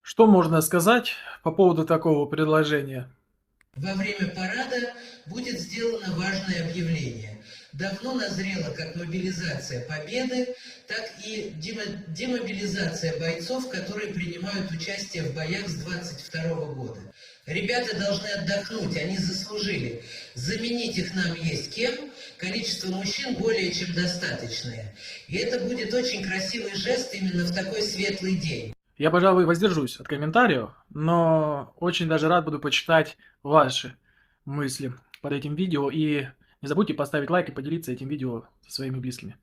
Что можно сказать по поводу такого предложения? Во время парада будет сделано важное объявление. Давно назрело как мобилизация победы, так и демобилизация бойцов, которые принимают участие в боях с 22 года. Ребята должны отдохнуть, они заслужили. Заменить их нам есть кем, количество мужчин более чем достаточное. И это будет очень красивый жест именно в такой светлый день. Я, пожалуй, воздержусь от комментариев, но очень даже рад буду почитать ваши мысли под этим видео. И не забудьте поставить лайк и поделиться этим видео со своими близкими.